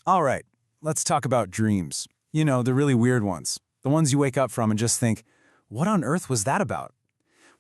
All right, let's talk about dreams. You know, the really weird ones. The ones you wake up from and just think, what on earth was that about?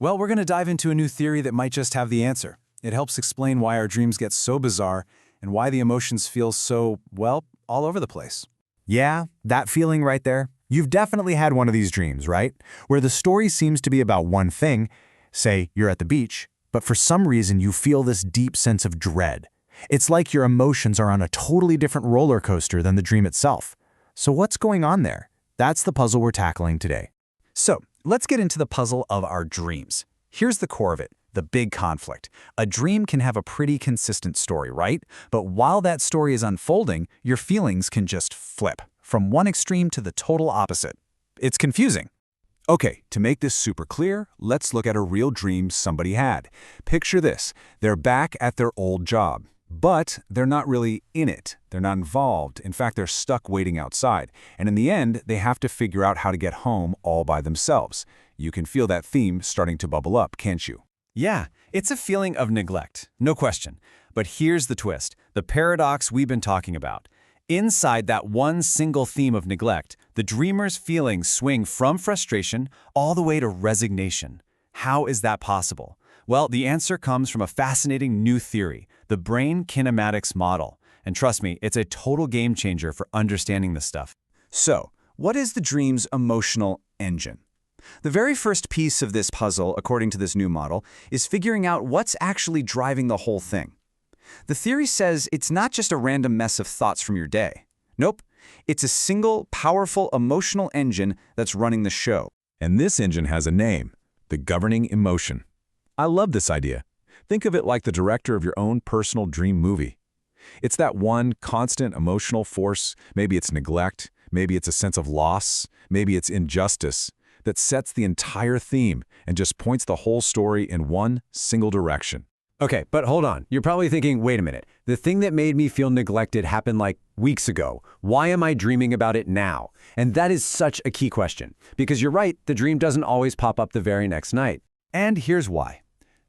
Well, we're going to dive into a new theory that might just have the answer. It helps explain why our dreams get so bizarre and why the emotions feel so, well, all over the place. Yeah, that feeling right there. You've definitely had one of these dreams, right? Where the story seems to be about one thing, say you're at the beach, but for some reason you feel this deep sense of dread. It's like your emotions are on a totally different roller coaster than the dream itself. So what's going on there? That's the puzzle we're tackling today. So, let's get into the puzzle of our dreams. Here's the core of it, the big conflict. A dream can have a pretty consistent story, right? But while that story is unfolding, your feelings can just flip from one extreme to the total opposite. It's confusing. Okay, to make this super clear, let's look at a real dream somebody had. Picture this, they're back at their old job. But they're not really in it. They're not involved. In fact, they're stuck waiting outside. And in the end, they have to figure out how to get home all by themselves. You can feel that theme starting to bubble up, can't you? Yeah, it's a feeling of neglect, no question. But here's the twist, the paradox we've been talking about. Inside that one single theme of neglect, the dreamer's feelings swing from frustration all the way to resignation. How is that possible? Well, the answer comes from a fascinating new theory, the Brain Kinematics Model. And trust me, it's a total game changer for understanding this stuff. So, what is the dream's emotional engine? The very first piece of this puzzle, according to this new model, is figuring out what's actually driving the whole thing. The theory says it's not just a random mess of thoughts from your day. Nope, it's a single, powerful emotional engine that's running the show. And this engine has a name, the governing emotion. I love this idea. Think of it like the director of your own personal dream movie. It's that one constant emotional force, maybe it's neglect, maybe it's a sense of loss, maybe it's injustice, that sets the entire theme and just points the whole story in one single direction. Okay, but hold on. You're probably thinking, wait a minute. The thing that made me feel neglected happened like weeks ago. Why am I dreaming about it now? And that is such a key question. Because you're right, the dream doesn't always pop up the very next night. And here's why.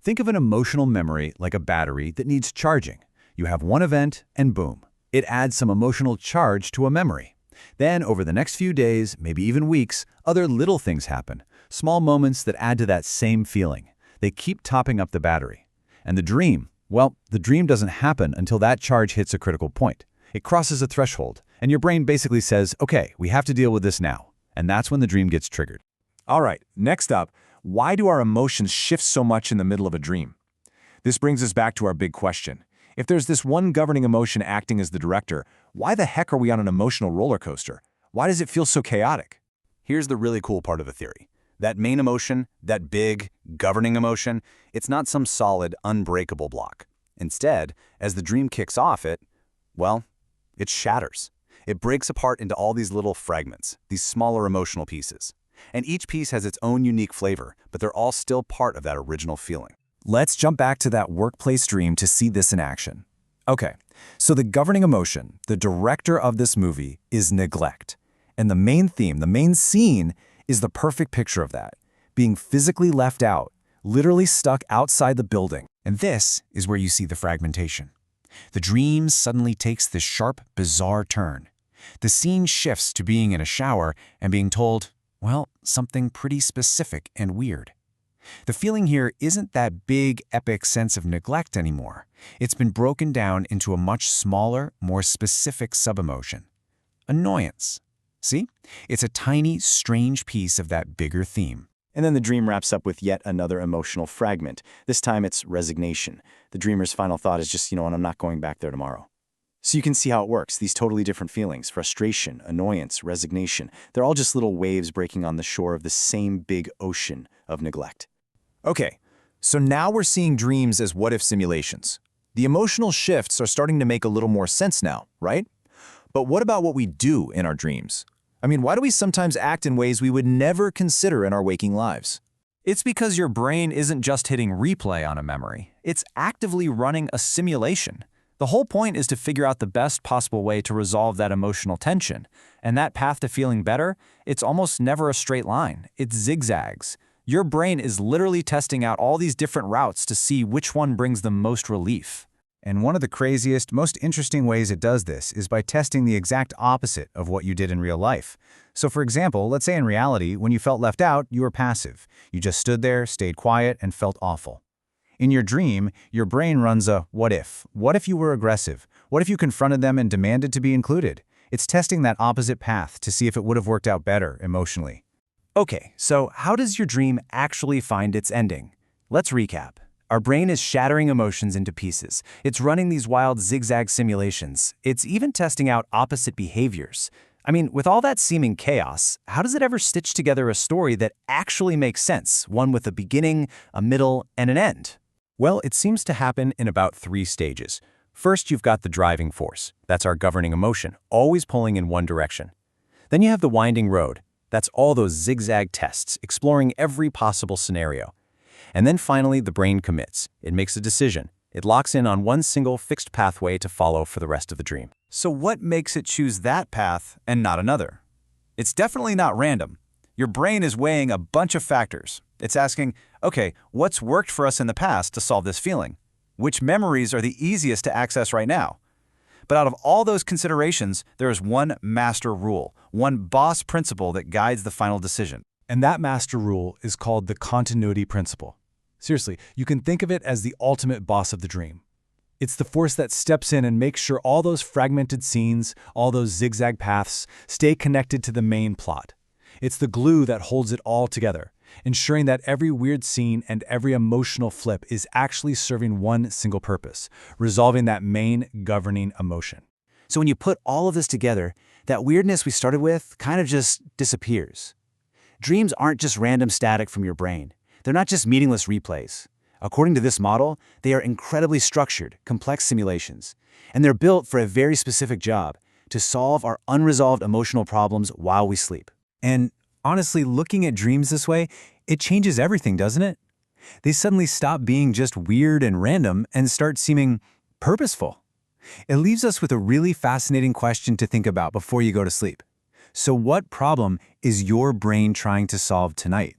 Think of an emotional memory like a battery that needs charging. You have one event, and boom, it adds some emotional charge to a memory. Then, over the next few days, maybe even weeks, other little things happen, small moments that add to that same feeling. They keep topping up the battery. And the dream, well, the dream doesn't happen until that charge hits a critical point. It crosses a threshold, and your brain basically says, okay, we have to deal with this now. And that's when the dream gets triggered. All right, next up, why do our emotions shift so much in the middle of a dream? This brings us back to our big question. If there's this one governing emotion acting as the director, why the heck are we on an emotional roller coaster? Why does it feel so chaotic? Here's the really cool part of the theory. That main emotion, that big, governing emotion, it's not some solid, unbreakable block. Instead, as the dream kicks off, it shatters. It breaks apart into all these little fragments, these smaller emotional pieces. And each piece has its own unique flavor, but they're all still part of that original feeling. Let's jump back to that workplace dream to see this in action. Okay, so the governing emotion, the director of this movie, is neglect. And the main theme, the main scene, is the perfect picture of that, being physically left out, literally stuck outside the building. And this is where you see the fragmentation. The dream suddenly takes this sharp, bizarre turn. The scene shifts to being in a shower and being told, well, something pretty specific and weird. The feeling here isn't that big, epic sense of neglect anymore. It's been broken down into a much smaller, more specific sub-emotion. Annoyance. See? It's a tiny, strange piece of that bigger theme. And then the dream wraps up with yet another emotional fragment. This time it's resignation. The dreamer's final thought is just, I'm not going back there tomorrow. So you can see how it works, these totally different feelings, frustration, annoyance, resignation. They're all just little waves breaking on the shore of the same big ocean of neglect. Okay, so now we're seeing dreams as what-if simulations. The emotional shifts are starting to make a little more sense now, right? But what about what we do in our dreams? I mean, why do we sometimes act in ways we would never consider in our waking lives? It's because your brain isn't just hitting replay on a memory. It's actively running a simulation. The whole point is to figure out the best possible way to resolve that emotional tension. And that path to feeling better, it's almost never a straight line. It's zigzags. Your brain is literally testing out all these different routes to see which one brings the most relief. And one of the craziest, most interesting ways it does this is by testing the exact opposite of what you did in real life. So for example, let's say in reality, when you felt left out, you were passive. You just stood there, stayed quiet, and felt awful. In your dream, your brain runs a what if. What if you were aggressive? What if you confronted them and demanded to be included? It's testing that opposite path to see if it would have worked out better emotionally. Okay, so how does your dream actually find its ending? Let's recap. Our brain is shattering emotions into pieces. It's running these wild zigzag simulations. It's even testing out opposite behaviors. I mean, with all that seeming chaos, how does it ever stitch together a story that actually makes sense, one with a beginning, a middle, and an end? Well, it seems to happen in about 3 stages. First, you've got the driving force. That's our governing emotion, always pulling in one direction. Then you have the winding road. That's all those zigzag tests, exploring every possible scenario. And then finally, the brain commits. It makes a decision. It locks in on one single fixed pathway to follow for the rest of the dream. So what makes it choose that path and not another? It's definitely not random. Your brain is weighing a bunch of factors. It's asking, okay, what's worked for us in the past to solve this feeling? Which memories are the easiest to access right now? But out of all those considerations, there is one master rule, one boss principle that guides the final decision. And that master rule is called the continuity principle. Seriously, you can think of it as the ultimate boss of the dream. It's the force that steps in and makes sure all those fragmented scenes, all those zigzag paths, stay connected to the main plot. It's the glue that holds it all together, ensuring that every weird scene and every emotional flip is actually serving one single purpose, resolving that main governing emotion. So when you put all of this together, that weirdness we started with kind of just disappears. Dreams aren't just random static from your brain. They're not just meaningless replays. According to this model, they are incredibly structured, complex simulations, and they're built for a very specific job, to solve our unresolved emotional problems while we sleep. And honestly, looking at dreams this way, it changes everything, doesn't it? They suddenly stop being just weird and random and start seeming purposeful. It leaves us with a really fascinating question to think about before you go to sleep. So what problem is your brain trying to solve tonight?